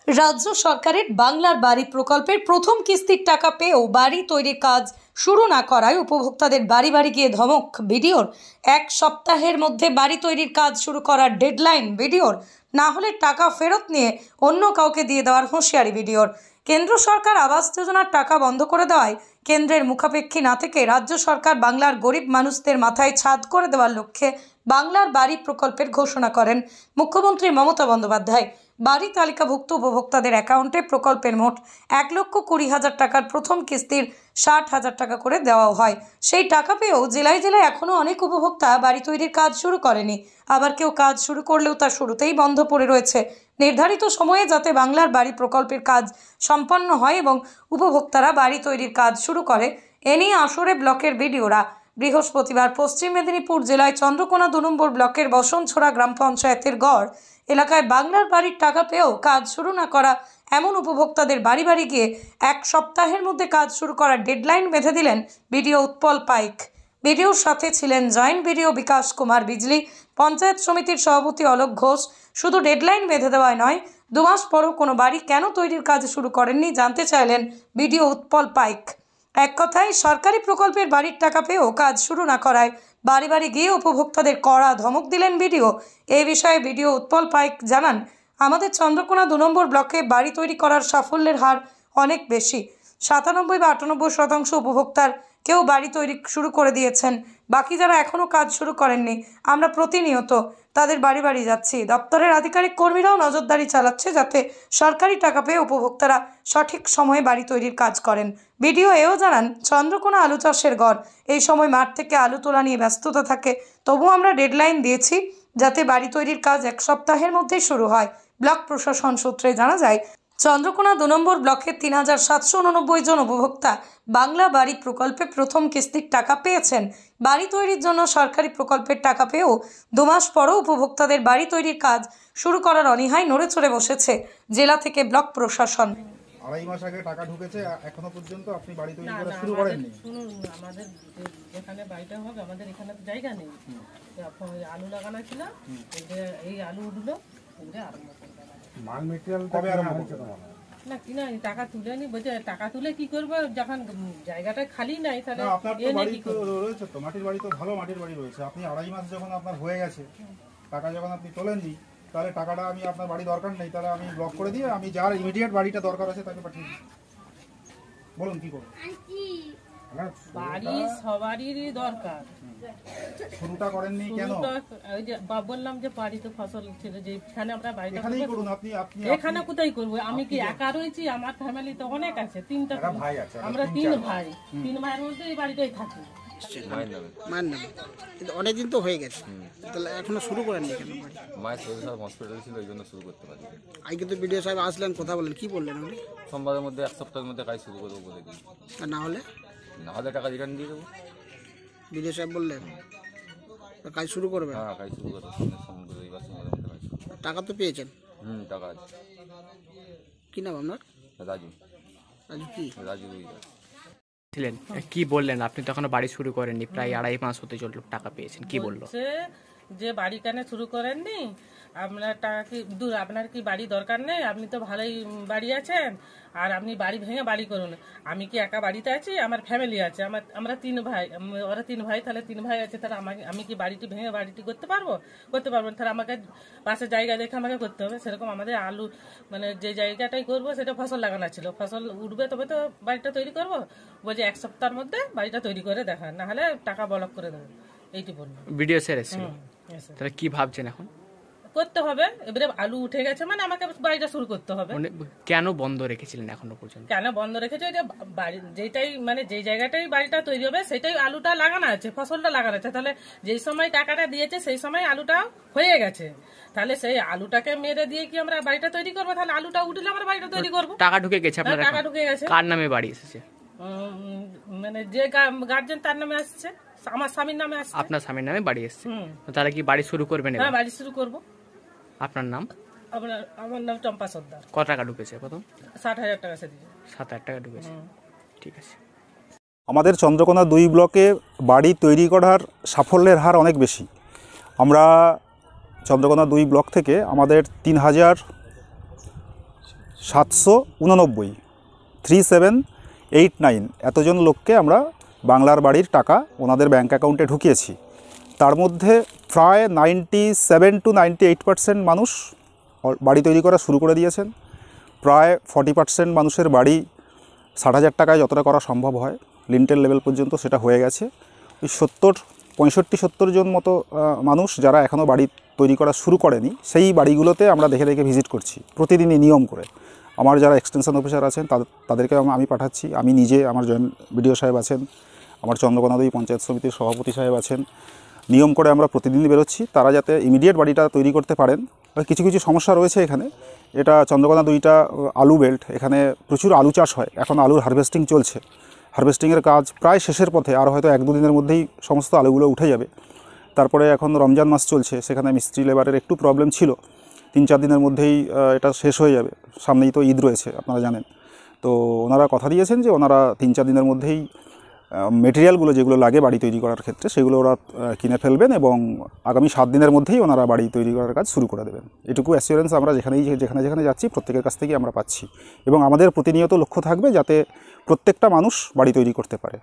রাজ্য সরকারের বাংলার বাড়ি প্রকল্পের প্রথম কিস্তির টাকা পেয়েও বাড়ি তৈরির কাজ শুরু না করায় উপভোক্তাদের বাড়ি বাড়ি গিয়ে ধমক ভিডিওর। এক সপ্তাহের মধ্যে বাড়ি তৈরির কাজ শুরু করার ডেডলাইন ভিডিওর, না হলে টাকা ফেরত নিয়ে অন্য কাউকে দিয়ে দেওয়ার হুঁশিয়ারি ভিডিওর। কেন্দ্র সরকার আবাস যোজনার টাকা বন্ধ করে দেওয়ায় কেন্দ্রের মুখাপেক্ষী না থেকে রাজ্য সরকার বাংলার গরিব মানুষদের মাথায় ছাদ করে দেওয়ার লক্ষ্যে বাংলার বাড়ি প্রকল্পের ঘোষণা করেন মুখ্যমন্ত্রী মমতা বন্দ্যোপাধ্যায়। বাড়ি তালিকাভুক্ত উপভোক্তাদের অ্যাকাউন্টে প্রকল্পের মোট 1,20,000 টাকার প্রথম কিস্তির 60,000 টাকা করে দেওয়া হয়। সেই টাকা পেয়েও জেলায় জেলায় এখনও অনেক উপভোক্তা বাড়ি তৈরির কাজ শুরু করেনি। আবার কেউ কাজ শুরু করলেও তা শুরুতেই বন্ধ পড়ে রয়েছে। নির্ধারিত সময়ে যাতে বাংলার বাড়ি প্রকল্পের কাজ সম্পন্ন হয় এবং উপভোক্তারা বাড়ি তৈরির কাজ শুরু করে, এ নিয়ে আসরে ব্লকের বিডিওরা বৃহস্পতিবার পশ্চিম মেদিনীপুর জেলায় চন্দ্রকোনা 2 নম্বর ব্লকের বসনছড়া গ্রাম পঞ্চায়েতের গড় এলাকায় বাংলার বাড়ির টাকা পেয়েও কাজ শুরু না করা এমন উপভোক্তাদের বাড়ি বাড়ি গিয়ে এক সপ্তাহের মধ্যে কাজ শুরু করার ডেডলাইন বেঁধে দিলেন বিডিও উৎপল পাইক। বিডিওর সাথে ছিলেন জয়েন্ট বিডিও বিকাশ কুমার বিজলি, পঞ্চায়েত সমিতির সভাপতি অলোক ঘোষ। শুধু ডেডলাইন বেঁধে দেওয়ায় নয়, 2 মাস পরও কোনো বাড়ি কেন তৈরির কাজ শুরু করেননি জানতে চাইলেন বিডিও উৎপল পাইক। এক কথায় সরকারি প্রকল্পের বাড়ির টাকা পেয়েও কাজ শুরু না করায় বাড়ি বাড়ি গিয়ে উপভোক্তাদের কড়া ধমক দিলেন বিডিও। এই বিষয়ে বিডিও উৎপল পাইক জানান, আমাদের চন্দ্রকোনা 2 নম্বর ব্লকে বাড়ি তৈরি করার সাফল্যের হার অনেক বেশি। 97 বা 98% উপভোক্তার কেউ বাড়ি তৈরি শুরু করে দিয়েছেন। বাকি যারা এখনও কাজ শুরু করেননি, আমরা প্রতিনিয়ত তাদের বাড়ি বাড়ি যাচ্ছি। দপ্তরের আধিকারিক কর্মীরাও নজরদারি চালাচ্ছে যাতে সরকারি টাকা পেয়ে উপভোক্তারা সঠিক সময়ে বাড়ি তৈরির কাজ করেন। বিডিও এও জানান, চন্দ্রকোনা আলু চাষের গড়, এই সময় মাঠ থেকে আলু তোলা নিয়ে ব্যস্ততা থাকে, তবুও আমরা ডেডলাইন দিয়েছি যাতে বাড়ি তৈরির কাজ 1 সপ্তাহের মধ্যেই শুরু হয়। ব্লক প্রশাসন সূত্রে জানা যায়, চন্দ্রকোনা 2 নম্বর ব্লকের 3,789 জন উপভোক্তা বাংলা বাড়ি প্রকল্পে প্রথম কিস্তির টাকা পেয়েছেন। বাড়ি তৈরির জন্য সরকারি প্রকল্পের টাকা পেয়েও 2 মাস পরও উপভোক্তাদের বাড়ি তৈরির কাজ শুরু করার অনীহায় নড়ে চড়ে বসেছে জেলা থেকে ব্লক প্রশাসন। 2.5 মাস আগে টাকা ঢুকেছে, এখনো পর্যন্ত আপনি বাড়ি তৈরি করা শুরু করেননি। শুনুন, আমাদের যেখানে বাড়িটা হবে আমাদের এখানে তো জায়গা নেই। এখন আলু লাগানো ছিল, এই আলু উঠলো, আরম্ভ করবে। মাল মেটেরিয়াল কবে আরম্ভ হচ্ছে তোমার? না কিনা টাকা তুলে নি, বলছে টাকা তুলে কি করবো যখন জায়গাটা খালি নাই, তাহলে আপনার তো বাড়ি তো রয়েছে, তো মাটির বাড়ি তো ভালো মাটির বাড়ি রয়েছে। আপনি 2.5 মাস যখন আপনার হয়ে গেছে, টাকা যখন আপনি তোলেননি, তাহলে টাকাটা আমি আপনার বাড়ি দরকার নেই, তাহলে আমি ব্লক করে দিয়ে আমি যার ইমিডিয়েট বাড়িটা দরকার আছে তাকে পাঠিয়ে দিই। বলুন কি করব? বাড়ি সবারই দরকার। শুরুটা করেননি কেন? ওই যে বললাম যে বাড়িতে ফসল ছিল, যেখানে আমরা বাড়িটা করুন। আপনি এখানে কোথায় করবো? আমি কি একা রয়েছি? আমার ফ্যামিলি তো অনেক আছে, 3টা ভাই আছে, আমরা 3 ভাই। 3 ভাইয়ের মধ্যে এই বাড়িটাই থাকি। মায়ের নামে কিন্তু অনেকদিন তো হয়ে গেছে, তাহলে এখনো শুরু করেননি কেন? মায়ের শরীর খারাপ, হসপিটালে ছিল, এই জন্য শুরু করতে পারি। আজকে তো বিডিও সাহেব আসলেন, কথা বললেন, কি বললেন উনি? সোমবারের মধ্যে 1 সপ্তাহের মধ্যে কাজ শুরু করবো বলে দিই, আর না হলে টাকা রিটার্ন দিয়ে দেবো। বিডিও সাহেব বললেন কাজ শুরু করবে? হ্যাঁ, কাজ শুরু করবো। টাকা তো পেয়েছেন? টাকা আছে। কি নাম আপনার? রাজু। রাজু কি? রাজু ছিলেন, কি বললেন? আপনি তো এখনো বাড়ি শুরু করেননি, প্রায় 2.5 মাস হতে চলল, টাকা পেয়েছেন, কি বললো? যে বাড়ি কেন শুরু করেননি, আপনার টাকা কি দূর, আপনার কি বাড়ি দরকার নেই? আপনি তো ভালোই বাড়ি আছেন, আর আপনি বাড়ি ভেঙে বাড়ি করুন। আমি কি একা বাড়িতে আছি? আমার ফ্যামিলি আছে, আমরা 3 ভাই, ওরা 3 ভাই, তাহলে 3 ভাই আছে, তাহলে আমি কি বাড়িটি ভেঙে বাড়িটি করতে পারবো? করতে পারবো না, তাহলে আমাকে পাশে জায়গা দেখে আমাকে করতে হবে। সেরকম আমাদের আলু, মানে যে জায়গাটাই করবো সেটা ফসল লাগানো ছিল, ফসল উঠবে তবে তো বাড়িটা তৈরি করবো। বলছে 1 সপ্তাহের মধ্যে বাড়িটা তৈরি করে দেখান, না হলে টাকা ব্লক করে দেবো, এইটি বললো। ভিডিও স্যার এসেছিল, তাহলে কি ভাবছেন এখন? করতে হবে। এবারে আলু উঠে গেছে মানে আমাকে বাড়িটা শুরু করতে হবে। কেন বন্ধ রেখেছিলেন এখনো পর্যন্ত? কেন বন্ধ রেখেছে? ওই যে বাড়ি যেটাই, মানে যে জায়গাটাই বাড়িটা তৈরি হবে সেটাই আলুটা লাগানো আছে, ফসলটা লাগানো আছে। তাহলে যেই সময় টাকাটা দিয়েছে সেই সময় আলুটা হয়ে গেছে, তাহলে সেই আলুটাকে মেরে দিয়ে কি আমরা বাড়িটা তৈরি করবো? তাহলে আলুটা উঠলে আমরা বাড়িটা তৈরি করবো। টাকা ঢুকে গেছে আপনার? টাকা ঢুকে গেছে। কার নামে বাড়ি এসেছে? মানে যে গার্জেন তার নামে আসছে, আমার স্বামীর নামে আসছে। আপনার স্বামীর নামে বাড়ি এসেছে, তাহলে কি বাড়ি শুরু করবেন? হ্যাঁ, বাড়ি শুরু করবো। আপনার নাম? আমার নাম চম্পা সর্দার। কত টাকা ঢুকেছে প্রথম? 60,000 টাকা সে দিয়েছে। 7,000 টাকা ঢুকেছে, ঠিক আছে। আমাদের চন্দ্রকোনা 2 ব্লকে বাড়ি তৈরি করার সাফল্যের হার অনেক বেশি। আমরা চন্দ্রকোনা 2 ব্লক থেকে আমাদের 789 3789 এতজন লোককে আমরা বাংলার বাড়ির টাকা ওনাদের ব্যাঙ্ক অ্যাকাউন্টে ঢুকিয়েছি। তার মধ্যে প্রায় 97 to 98% মানুষ বাড়ি তৈরি করা শুরু করে দিয়েছেন। প্রায় 40% মানুষের বাড়ি 60,000 টাকায় যতটা করা সম্ভব হয় লিন্টেল লেভেল পর্যন্ত সেটা হয়ে গেছে। ওই 65-70 জন মতো মানুষ যারা এখনও বাড়ি তৈরি করা শুরু করেনি, সেই বাড়িগুলোতে আমরা দেখে দেখে ভিজিট করছি প্রতিদিনই নিয়ম করে। আমার যারা এক্সটেনশন অফিসার আছেন তাদেরকে আমি পাঠাচ্ছি, আমি নিজে, আমার জয়েন্ট বিডিও সাহেব আছেন, আমার চন্দ্রকোনাদুই পঞ্চায়েত সমিতির সভাপতি সাহেব আছেন, নিয়ম করে আমরা প্রতিদিনই বেরোচ্ছি। তারা যাতে ইমিডিয়েট বাড়িটা তৈরি করতে পারেন। কিছু কিছু সমস্যা রয়েছে এখানে। এটা চন্দ্রকোনাদুইটা আলু বেল্ট, এখানে প্রচুর আলু চাষ হয়। এখন আলুর হারভেস্টিং চলছে, হারভেস্টিংয়ের কাজ প্রায় শেষের পথে, আর হয়তো 1-2 দিনের মধ্যেই সমস্ত আলুগুলো উঠে যাবে। তারপরে এখন রমজান মাস চলছে, সেখানে মিস্ত্রি লেবারের একটু প্রবলেম ছিল। 3-4 দিনের মধ্যেই এটা শেষ হয়ে যাবে। সামনেই তো ঈদ রয়েছে, আপনারা জানেন। তো ওনারা কথা দিয়েছেন যে ওনারা 3-4 দিনের মধ্যেই মেটেরিয়ালগুলো যেগুলো লাগে বাড়ি তৈরি করার ক্ষেত্রে সেগুলো ওরা কিনে ফেলবেন এবং আগামী 7 দিনের মধ্যেই ওনারা বাড়ি তৈরি করার কাজ শুরু করে দেবেন। এটুকু অ্যাসিওরেন্স আমরা যেখানে যাচ্ছি প্রত্যেকের কাছ থেকেই আমরা পাচ্ছি এবং আমাদের প্রতিনিয়ত লক্ষ্য থাকবে যাতে প্রত্যেকটা মানুষ বাড়ি তৈরি করতে পারে।